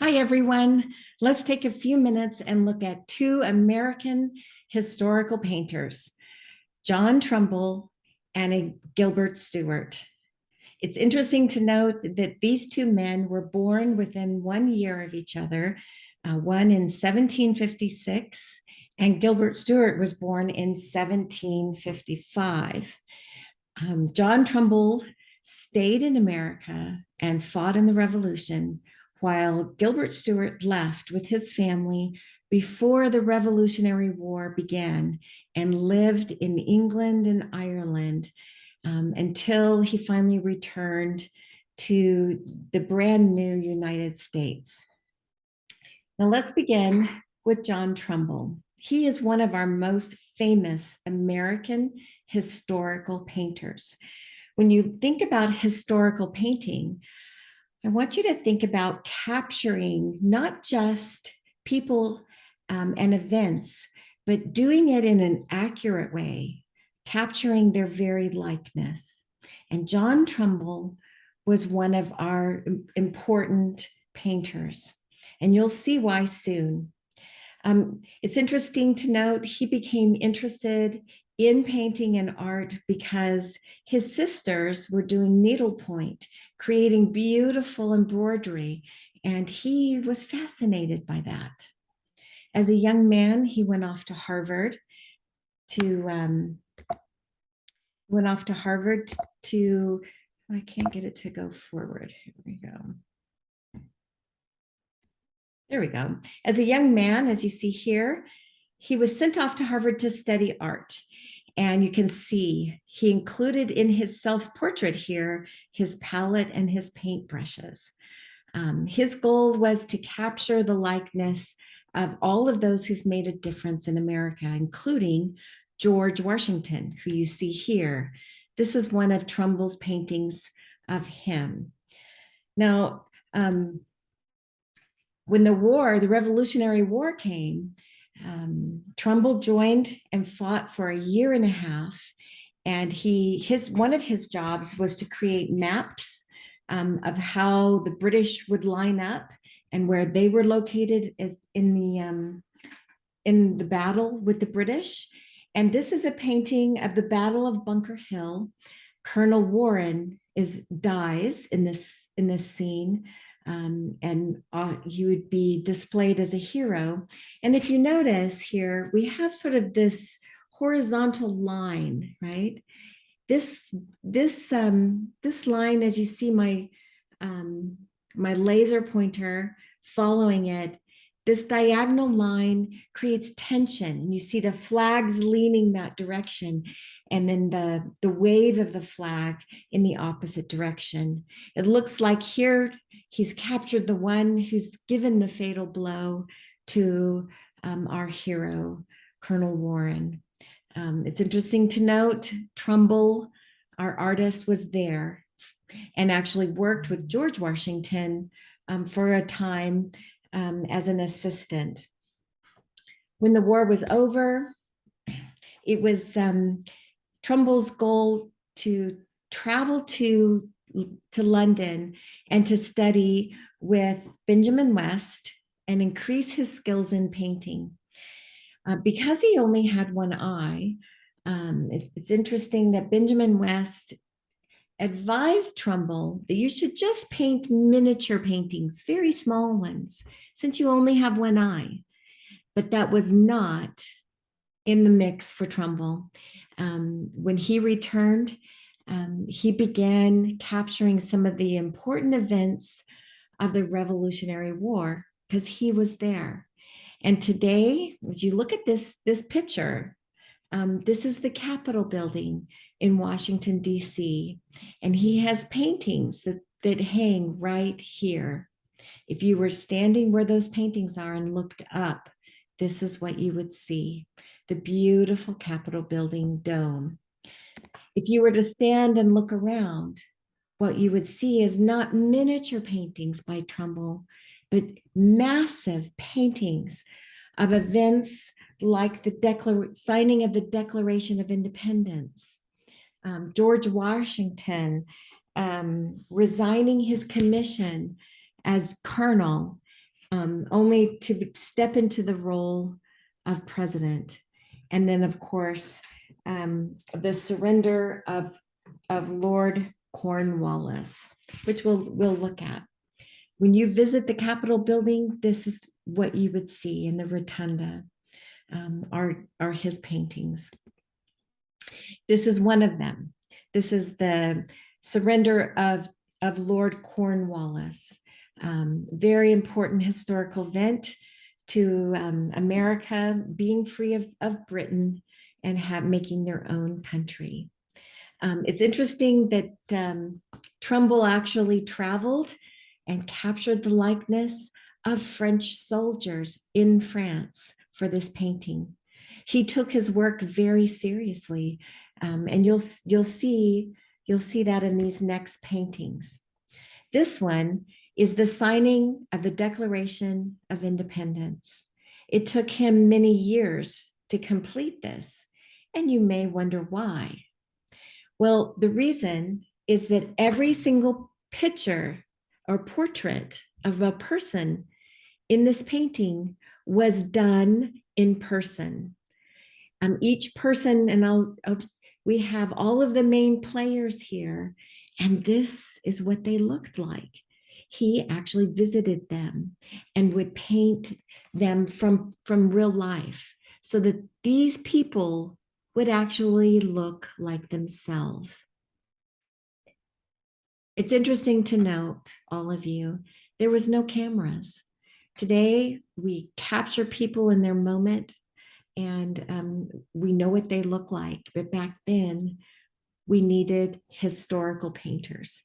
Hi, everyone. Let's take a few minutes and look at two American historical painters, John Trumbull and Gilbert Stuart. It's interesting to note that these two men were born within 1 year of each other, one in 1756, and Gilbert Stuart was born in 1755. John Trumbull stayed in America and fought in the Revolution, while Gilbert Stuart left with his family before the Revolutionary War began and lived in England and Ireland until he finally returned to the brand new United States. Now let's begin with John Trumbull. He is one of our most famous American historical painters. When you think about historical painting, I want you to think about capturing not just people and events, but doing it in an accurate way, capturing their very likeness. And John Trumbull was one of our important painters, and you'll see why soon. It's interesting to note he became interested in painting and art because his sisters were doing needlepoint, creating beautiful embroidery, and he was fascinated by that. As a young man, he went off to Harvard to I can't get it to go forward. Here we go. There we go. As a young man, as you see here, he was sent off to Harvard to study art. And you can see he included in his self-portrait here his palette and his paintbrushes. His goal was to capture the likeness of all of those who've made a difference in America, including George Washington, who you see here. This is one of Trumbull's paintings of him. Now, when the Revolutionary War came, Trumbull joined and fought for a year and a half. And one of his jobs was to create maps of how the British would line up and where they were located in the battle with the British. And this is a painting of the Battle of Bunker Hill. Colonel Warren dies in this scene. And he would be displayed as a hero. And if you notice here, we have sort of this horizontal line, right? This line, as you see my laser pointer following it, this diagonal line creates tension. And you see the flags leaning that direction, and then the wave of the flag in the opposite direction. It looks like here he's captured the one who's given the fatal blow to our hero, Colonel Warren. It's interesting to note Trumbull, our artist, was there and actually worked with George Washington for a time as an assistant. When the war was over, it was Trumbull's goal to travel to London and to study with Benjamin West and increase his skills in painting. Because he only had one eye, it's interesting that Benjamin West advised Trumbull that you should just paint miniature paintings, very small ones, since you only have one eye. But that was not in the mix for Trumbull. When he returned, he began capturing some of the important events of the Revolutionary War because he was there. And today, as you look at this picture, this is the Capitol building in Washington, D.C. And he has paintings that hang right here. If you were standing where those paintings are and looked up, this is what you would see, the beautiful Capitol building dome. If you were to stand and look around, what you would see is not miniature paintings by Trumbull, but massive paintings of events like the signing of the Declaration of Independence, George Washington resigning his commission as colonel only to step into the role of president. And then, of course, the surrender of Lord Cornwallis, which we'll look at. When you visit the Capitol building, this is what you would see in the rotunda, are his paintings. This is one of them. This is the surrender of Lord Cornwallis. Very important historical event to America being free of Britain and making their own country. It's interesting that Trumbull actually traveled and captured the likeness of French soldiers in France for this painting. He took his work very seriously, and you'll see that in these next paintings. This one is the signing of the Declaration of Independence. It took him many years to complete this, and you may wonder why. Well, the reason is that every single picture or portrait of a person in this painting was done in person. Each person, and we have all of the main players here, and this is what they looked like. He actually visited them and would paint them from real life so that these people would actually look like themselves. It's interesting to note, all of you, there was no cameras. Today, we capture people in their moment, and we know what they look like. But back then, we needed historical painters.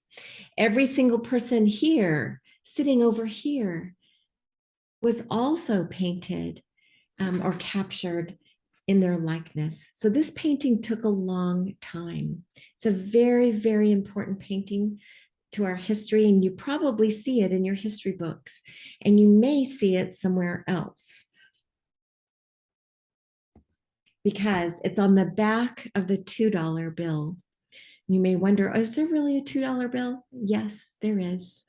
Every single person here, sitting over here, was also painted or captured in their likeness. So this painting took a long time. It's a very, very important painting to our history, and you probably see it in your history books, and you may see it somewhere else because it's on the back of the $2 bill. You may wonder, is there really a $2 bill? Yes, there is.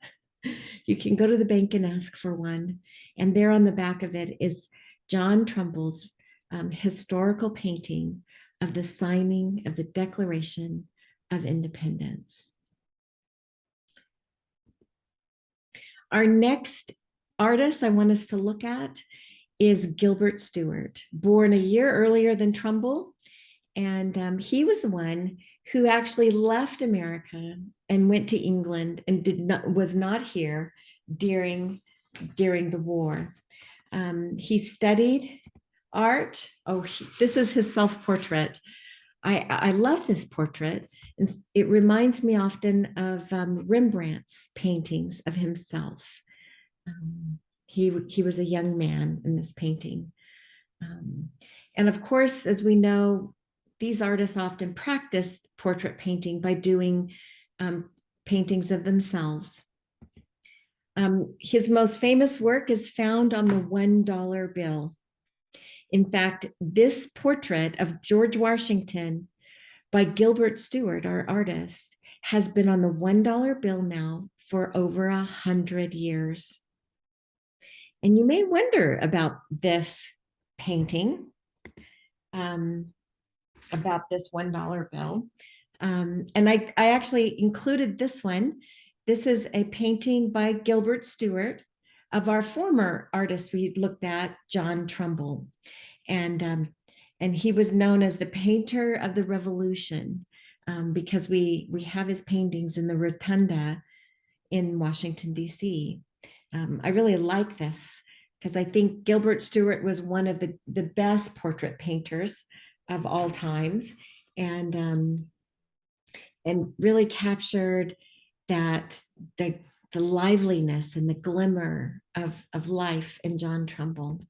You can go to the bank and ask for one. And there on the back of it is John Trumbull's historical painting of the signing of the Declaration of Independence. Our next artist I want us to look at is Gilbert Stuart, born a year earlier than Trumbull. And he was the one who actually left America and went to England and was not here during the war. He studied art. This is his self-portrait. I love this portrait. And it reminds me often of Rembrandt's paintings of himself. He was a young man in this painting. And of course, as we know, these artists often practice portrait painting by doing paintings of themselves. His most famous work is found on the $1 bill. In fact, this portrait of George Washington by Gilbert Stuart, our artist, has been on the $1 bill now for over 100 years. And you may wonder about this painting, about this $1 bill. And I actually included this one. This is a painting by Gilbert Stuart of our former artist we looked at, John Trumbull. And he was known as the painter of the Revolution because we have his paintings in the Rotunda in Washington, D.C. I really like this because I think Gilbert Stuart was one of the best portrait painters of all times, and really captured that the liveliness and the glimmer of life in John Trumbull.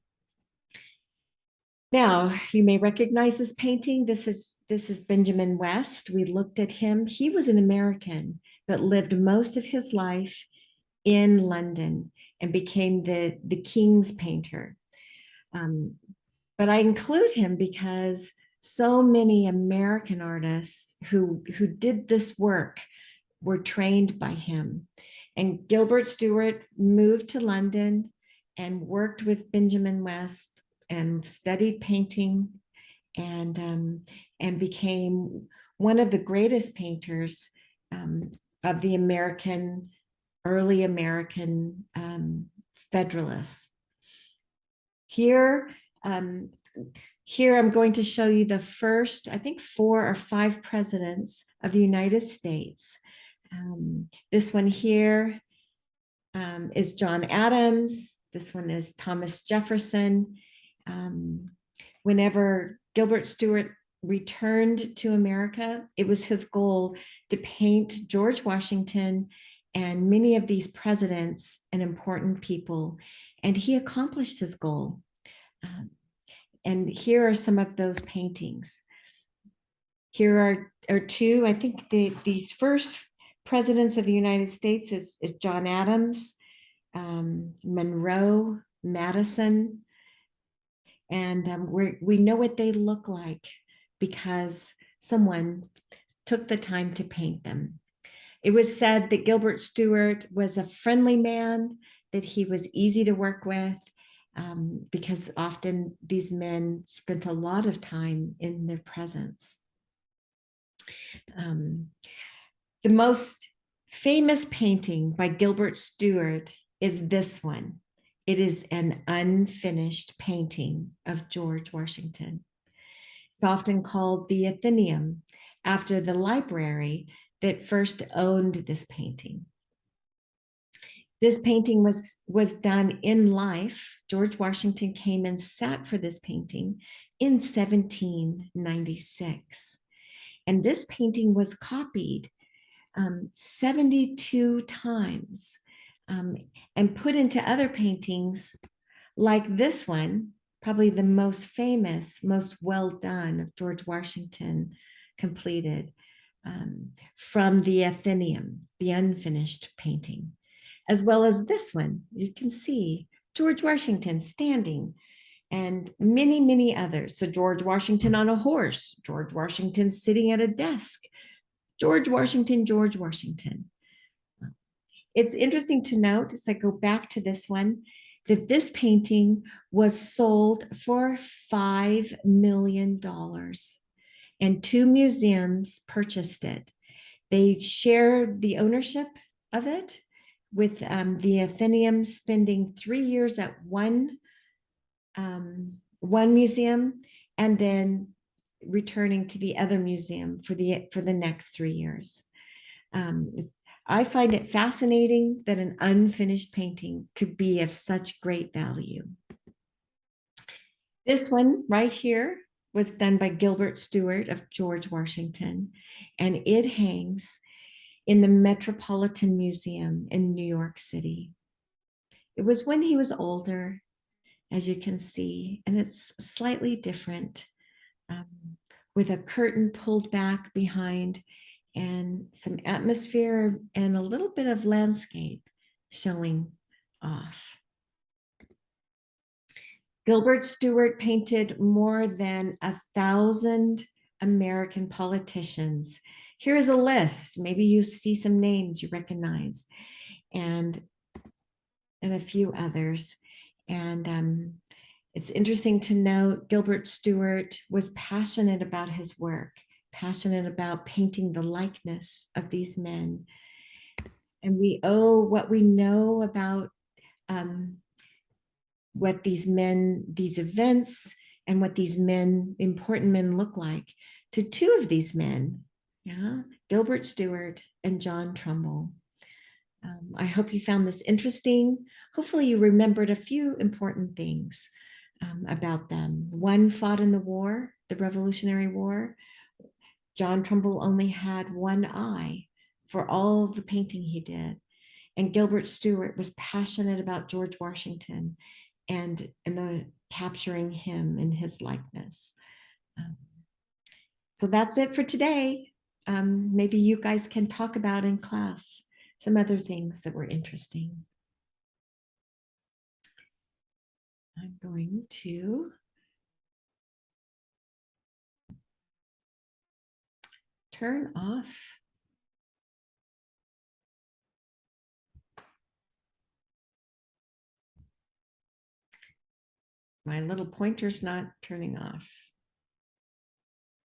Now, you may recognize this painting. This is Benjamin West. We looked at him. He was an American, but lived most of his life in London and became the king's painter. But I include him because so many American artists who did this work were trained by him. And Gilbert Stuart moved to London and worked with Benjamin West and studied painting and became one of the greatest painters um, of the early American Federalists. Here, um, here I'm going to show you the first, I think, 4 or 5 presidents of the United States. This one here is John Adams. This one is Thomas Jefferson. Whenever Gilbert Stuart returned to America, it was his goal to paint George Washington and many of these presidents and important people. And he accomplished his goal. And here are some of those paintings. Here are 2, I think these first presidents of the United States is John Adams, Monroe, Madison, and we know what they look like because someone took the time to paint them. It was said that Gilbert Stuart was a friendly man, that he was easy to work with, because often these men spent a lot of time in their presence. The most famous painting by Gilbert Stuart is this one. It is an unfinished painting of George Washington. It's often called the Athenaeum, after the library that first owned this painting. This painting was done in life. George Washington came and sat for this painting in 1796. And this painting was copied 72 times and put into other paintings like this one, probably the most famous, most well done of George Washington completed, from the Athenaeum, the unfinished painting, as well as this one. You can see George Washington standing and many, many others. So George Washington on a horse, George Washington sitting at a desk, George Washington, George Washington. It's interesting to note, as I go back to this one, that this painting was sold for $5 million and 2 museums purchased it. They shared the ownership of it, with the Athenaeum spending 3 years at one museum and then returning to the other museum for the next 3 years. I find it fascinating that an unfinished painting could be of such great value. This one right here was done by Gilbert Stuart of George Washington, and it hangs in the Metropolitan Museum in New York City. It was when he was older, as you can see, and it's slightly different, with a curtain pulled back behind and some atmosphere and a little bit of landscape showing off. Gilbert Stuart painted more than 1,000 American politicians. Here is a list. Maybe you see some names you recognize, and a few others. And it's interesting to note Gilbert Stuart was passionate about his work, passionate about painting the likeness of these men. And we owe what we know about what these men, these events, and what these men, important men, look like to 2 of these men, Gilbert Stuart and John Trumbull. I hope you found this interesting. Hopefully you remembered a few important things about them. One fought in the war, the Revolutionary War. John Trumbull only had one eye for all the painting he did. And Gilbert Stuart was passionate about George Washington and the capturing him in his likeness. So that's it for today. Maybe you guys can talk about in class some other things that were interesting. I'm going to turn off my little pointer's not turning off.